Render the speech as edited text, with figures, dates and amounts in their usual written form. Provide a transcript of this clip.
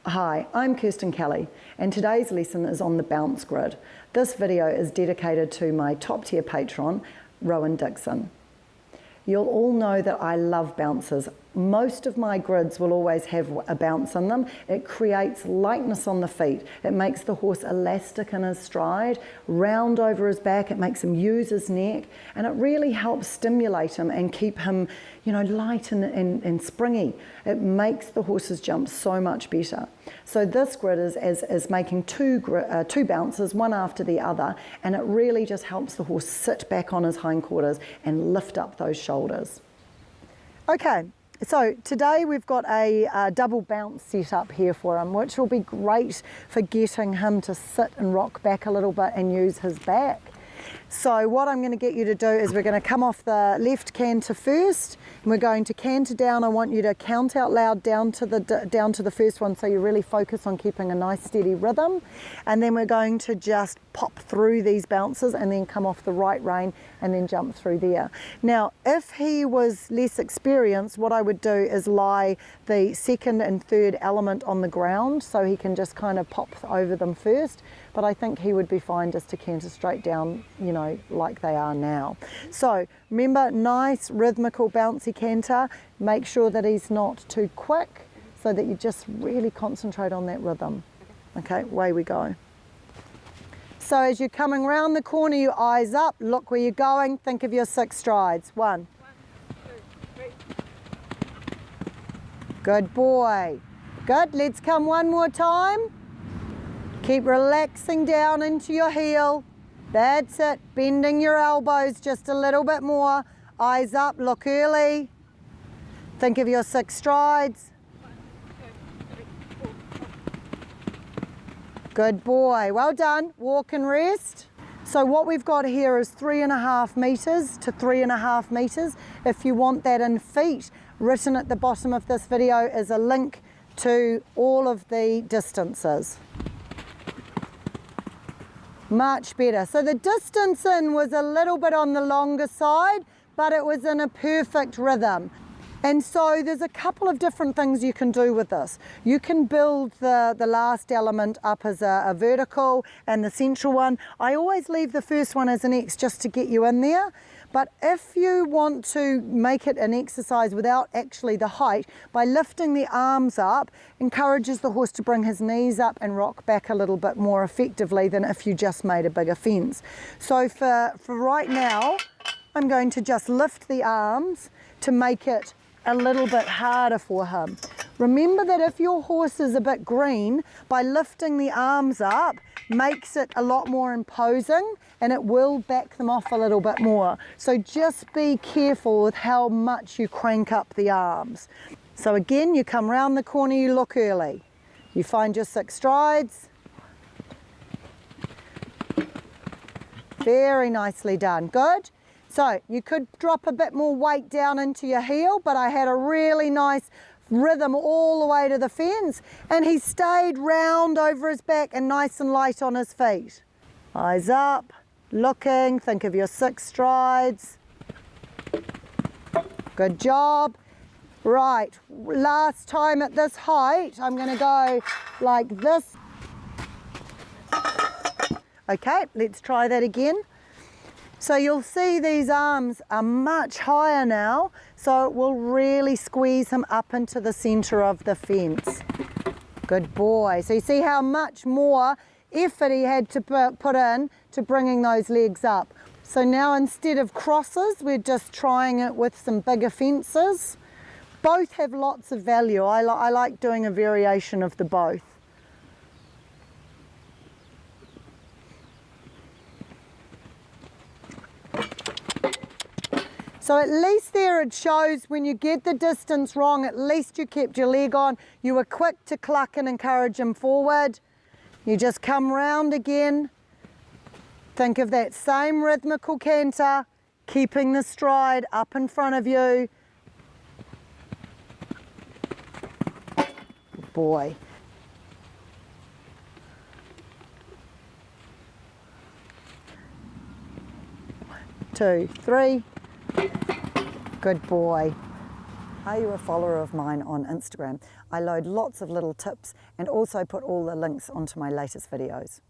Hi, I'm Kirstin Kelly, and today's lesson is on the bounce grid. This video is dedicated to my top tier patron, Rowan Dixon. You'll all know that I love bounces. Most of my grids will always have a bounce in them. It creates lightness on the feet. It makes the horse elastic in his stride, round over his back. It makes him use his neck, and it really helps stimulate him and keep him, light and springy. It makes the horse's jump so much better. So this grid is making two bounces, one after the other, and it really just helps the horse sit back on his hindquarters and lift up those shoulders. Okay. So today we've got a double bounce set up here for him, which will be great for getting him to sit and rock back a little bit and use his back. So what I'm going to get you to do is we're going to come off the left canter first, and we're going to canter down. I want you to count out loud down to the first one, so you really focus on keeping a nice steady rhythm. And then we're going to just pop through these bounces and then come off the right rein and then jump through there. Now, if he was less experienced, what I would do is lie the second and third element on the ground so he can just kind of pop over them first. But I think he would be fine just to canter straight down, like they are now. So remember, nice rhythmical bouncy canter. Make sure that he's not too quick so that you just really concentrate on that rhythm. Okay, away we go. So as you're coming round the corner, your eyes up, look where you're going, think of your 6 strides. 1, 2, 3. Good boy. Good, let's come one more time. Keep relaxing down into your heel. That's it, bending your elbows just a little bit more. Eyes up, look early. Think of your 6 strides. 1, 2, 3, 4, 5. Good boy, well done. Walk and rest. So what we've got here is 3.5 meters to 3.5 meters. If you want that in feet, written at the bottom of this video is a link to all of the distances. Much better. So the distance in was a little bit on the longer side, but it was in a perfect rhythm. And so there's a couple of different things you can do with this. You can build the last element up as a vertical and the central one. I always leave the first one as an X just to get you in there. But if you want to make it an exercise without actually the height, by lifting the arms up, encourages the horse to bring his knees up and rock back a little bit more effectively than if you just made a bigger fence. So for right now, I'm going to just lift the arms to make it a little bit harder for him. Remember that if your horse is a bit green, by lifting the arms up makes it a lot more imposing and it will back them off a little bit more. So just be careful with how much you crank up the arms. So again, you come round the corner, you look early. You find your 6 strides. Very nicely done, good. So you could drop a bit more weight down into your heel, but I had a really nice rhythm all the way to the fence, and he stayed round over his back and nice and light on his feet. Eyes up, looking, think of your 6 strides. Good job. Right, last time at this height, I'm going to go like this. Okay, let's try that again. So you'll see these arms are much higher now, so it will really squeeze him up into the center of the fence. Good boy. So you see how much more effort he had to put in to bringing those legs up. So now instead of crosses, we're just trying it with some bigger fences. Both have lots of value. I like doing a variation of the both. So at least there it shows when you get the distance wrong, at least you kept your leg on. You were quick to cluck and encourage him forward. You just come round again. Think of that same rhythmical canter, keeping the stride up in front of you. Good boy. One, 2, 3. Good boy. Are you a follower of mine on Instagram? I load lots of little tips and also put all the links onto my latest videos.